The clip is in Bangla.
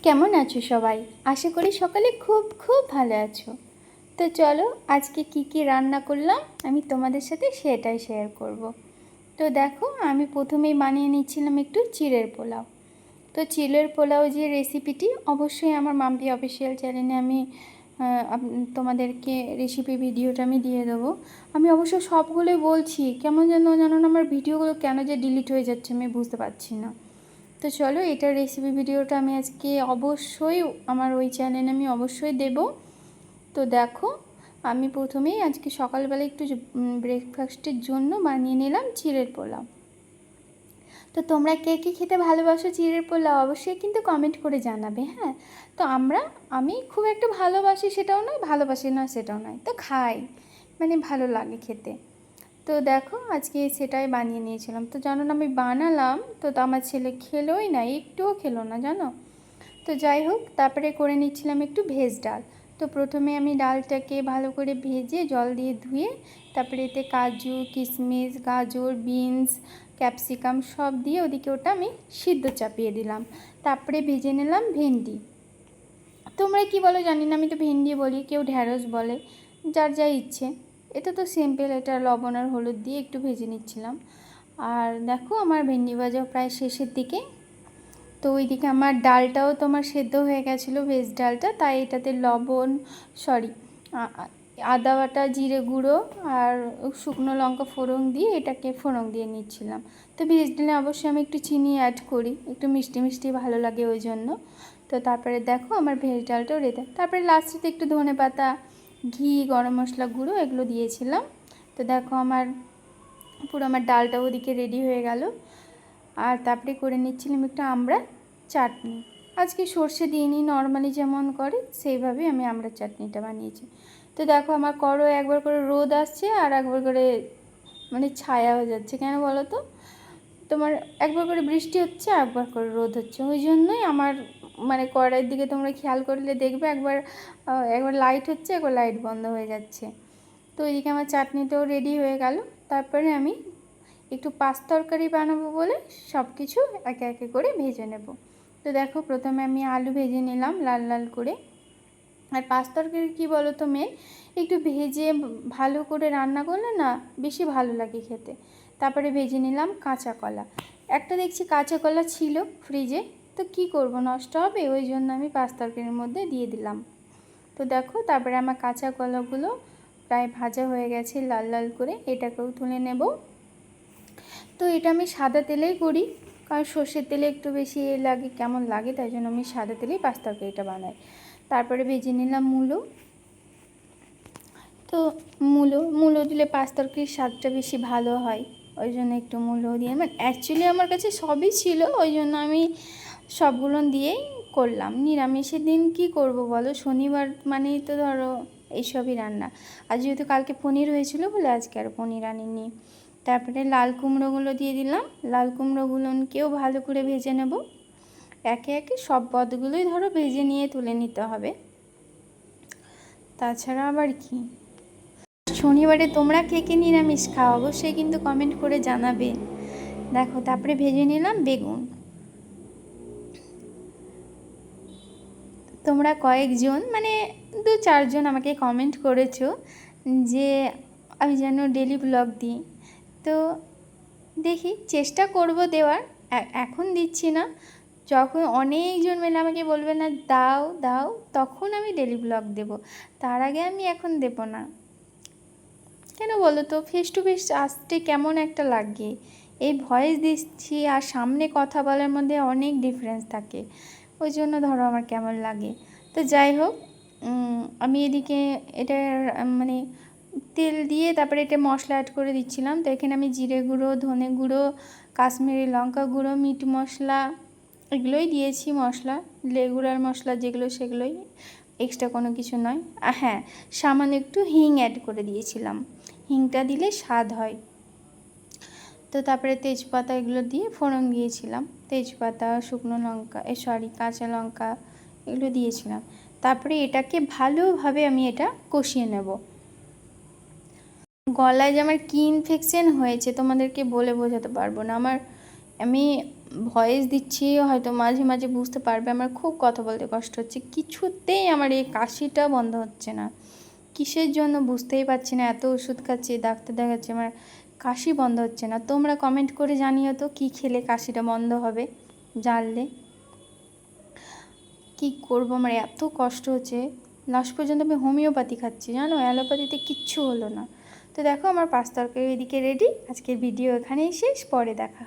কেমন আছো সবাই? আশা করি সকালে খুব খুব ভালো আছো। তো চলো আজকে কি কি রান্না করলাম আমি তোমাদের সাথে সেটাই শেয়ার করব। তো দেখো আমি প্রথমেই বানিয়ে নিচ্ছিলাম একটু চিড়ের পোলাও। তো চিড়ের পোলাও যে রেসিপিটি অবশ্যই আমার মাম্পি অফিসিয়াল চ্যানেলে আমি তোমাদেরকে রেসিপি ভিডিওটা আমি দিয়ে দেবো। আমি অবশ্য সবগুলোই বলছি, কেমন যেন জানো না আমার ভিডিওগুলো কেন যে ডিলিট হয়ে যাচ্ছে আমি বুঝতে পারছি না। তো চলো এটার রেসিপি ভিডিওটা আমি আজকে অবশ্যই আমার ওই চ্যানেলে আমি অবশ্যই দেব। তো দেখো আমি প্রথমেই আজকে সকালবেলা একটু ব্রেকফাস্টের জন্য বানিয়ে নিলাম চিড়ের পোলাও। তো তোমরা কে কে খেতে ভালোবাসো চিড়ের পোলাও অবশ্যই কিন্তু কমেন্ট করে জানাবে, হ্যাঁ। তো আমি খুব একটা ভালোবাসি সেটাও নয়, ভালোবাসি না সেটাও নয়, তো খাই, মানে ভালো লাগে খেতে। তো দেখো আজকে সেটাই বানিয়ে নিয়েছিলাম। তো জানো না আমি বানালাম তো আমার ছেলে খেলোই না, একটুও খেলো না জানো। তো যাই হোক তারপরে করে নিচ্ছিলাম একটু ভেজ ডাল। তো প্রথমে আমি ডালটাকে ভালো করে ভেজে জল দিয়ে ধুয়ে তারপরে এতে কাজু কিশমিশ গাজর বিনস ক্যাপসিকাম সব দিয়ে ওদিকে ওটা আমি সিদ্ধ চাপিয়ে দিলাম। তারপরে ভেজে নিলাম ভেন্ডি। তোমরা কি বলো জানি না, আমি তো ভেন্ডি বলি, কেউ ঢ্যাঁড়স বলে, যার যা ইচ্ছে। এটা তো সিম্পল, এটা লবণ আর হলুদ দিয়ে একটু ভেজে নিচ্ছিলাম। আর দেখো আমার ভেন্ডি ভাজা প্রায় শেষের দিকে। তো ওইদিকে আমার ডালটাও তোমার সেদ্ধ হয়ে গেছিলো, ভেজ ডালটা, তাই এটাতে লবণ সরি আদা বাটা জিরে গুঁড়ো আর শুকনো লঙ্কা ফোড়ন দিয়ে এটাকে ফোড়ন দিয়ে নিচ্ছিলাম। তো ভেজ ডালে অবশ্যই আমি একটু চিনি অ্যাড করি, একটু মিষ্টি মিষ্টি ভালো লাগে ওই জন্য। তো তারপরে দেখো আমার ভেজ ডালটাও রেডি। তারপরে লাস্টেতে একটু ধনে পাতা ঘি গরম মশলা গুঁড়ো এগুলো দিয়েছিলাম। তো দেখো পুরো আমার ডালটা ওদিকে রেডি হয়ে গেল। আর তারপরে করে নিচ্ছিলাম একটু আমড়া চাটনি। আজকে সর্ষে দিইনি, নর্মালি যেমন করে সেইভাবেই আমি আমড়ার চাটনিটা বানিয়েছি। তো দেখো আমার একবার করে রোদ আসছে আর একবার করে মানে ছায়া হয়ে যাচ্ছে, কেন বলো তো? তোমার একবার করে বৃষ্টি হচ্ছে একবার করে রোদ হচ্ছে, ওই জন্যই আমার মানে কড়াইয়ের দিকে তোমরা খেয়াল করলে দেখবে একবার একবার লাইট হচ্ছে একবার লাইট বন্ধ হয়ে যাচ্ছে। তো এদিকে আমার চাটনিটাও রেডি হয়ে গেল। তারপরে আমি একটু তরকারি বানাবো বলে সব কিছু একে একে করে ভেজে নেব। তো দেখো প্রথমে আমি আলু ভেজে নিলাম লাল লাল করে। আর তরকারি কী বলো তো মেন, একটু ভেজে ভালো করে রান্না করলে না বেশি ভালো লাগে খেতে। তারপরে ভেজে নিলাম কাঁচা কলা। একটা দেখছি কাঁচা কলা ছিল ফ্রিজে, তো কি করব, নষ্ট হবে, ওই জন্য আমি তরকারির মধ্যে দিয়ে দিলাম। তো দেখো তারপরে আমার কাঁচা কলাগুলো প্রায় ভাজা হয়ে গেছে লাল লাল করে, এটাকেও তুলে নেব। তো এটা আমি সাদা তেলেই করি, কারণ সর্ষের তেলে একটু বেশি লাগে কেমন লাগে, তাই জন্য আমি সাদা তেলেই তরকারিটা বানাই। তারপরে ভেজে নিলাম মূলো। তো মূলো দিলে তরকারির স্বাদটা বেশি ভালো হয়, ওই জন্য একটু মূলো দিয়ে মানে অ্যাকচুয়ালি আমার কাছে সবই ছিল, ওই জন্য আমি সবগুলো দিয়েই করলাম। নিরামিষের দিন কি করব বলো, শনিবার মানেই তো ধরো এইসবই রান্না। আর যেহেতু কালকে পনির হয়েছিল বলে আজকে আর পনির আনিনি। তারপরে লাল কুমড়োগুলো দিয়ে দিলাম, লাল কুমড়োগুলোকেও ভালো করে ভেজে নেব। একে একে সব পদগুলোই ধরো ভেজে নিয়ে তুলে নিতে হবে, তাছাড়া আবার কি। শনিবারে তোমরা কে কে নিরামিষ খাও অবশ্যই কিন্তু কমেন্ট করে জানাবে। দেখো তারপরে ভেজে নিলাম বেগুন। তোমরা কয়েকজন মানে 2-4জন আমাকে কমেন্ট করেছো যে আমি যেন ডেলি ব্লগ দিই। তো দেখি চেষ্টা করব দেওয়ার, এখন দিচ্ছি না, যখন অনেকজন মিলে আমাকে বলবে না দাও দাও তখন আমি ডেলি ব্লগ দেব, তার আগে আমি এখন দেব না। কেন বলো তো, ফেস টু ফেস আসতে কেমন একটা লাগে, এই ভয়েস দিচ্ছি আর সামনে কথা বলার মধ্যে অনেক ডিফারেন্স থাকে, ওই জন্য ধরো আমার কেমন লাগে। তো যাই হোক আমি এদিকে এটা মানে তেল দিয়ে তারপরে এটা মশলা অ্যাড করে দিচ্ছিলাম। তো এখানে আমি জিরে গুঁড়ো ধনে গুঁড়ো কাশ্মীরি লঙ্কা গুঁড়ো মিট মশলা এগুলোই দিয়েছি, মশলা রেগুলার মশলা যেগুলো সেগুলোই, এক্সট্রা কোনো কিছু নয়। হ্যাঁ, সামান্য একটু হিং অ্যাড করে দিয়েছিলাম, হিংটা দিলে স্বাদ হয়। তো তারপরে তেজপাতা এগুলো দিয়ে ফোড়ন দিয়েছিলাম, তেজপাতা শুকনো লঙ্কা কাঁচা লঙ্কা এগুলো দিয়েছিলাম। তারপরে এটাকে ভালোভাবে আমি এটা কষিয়ে নেব। গলায় যে আমার কি ইনফেকশন হয়েছে তোমাদেরকে বলে বোঝাতে পারবো না। আমি ভয়েস দিচ্ছি, হয়তো মাঝে মাঝে বুঝতে পারবে আমার খুব কথা বলতে কষ্ট হচ্ছে। কিছুতেই আমার এই কাশিটা বন্ধ হচ্ছে না, কিসের জন্য বুঝতেই পারছি না। এত ওষুধ খাচ্ছি, ডাক্তার দেখাচ্ছি, আমার কাশি বন্ধ হচ্ছে না। তোমরা কমেন্ট করে জানিও তো কী খেলে কাশিটা বন্ধ হবে, জানলে। কি করব, আমার এত কষ্ট হচ্ছে। লাস্ট পর্যন্ত আমি হোমিওপ্যাথি খাচ্ছি, জানো, অ্যালোপ্যাথিতে কিচ্ছু হলো না। তো দেখো আমার 5 তরকারি এদিকে রেডি। আজকের ভিডিও এখানেই শেষ, পরে দেখা।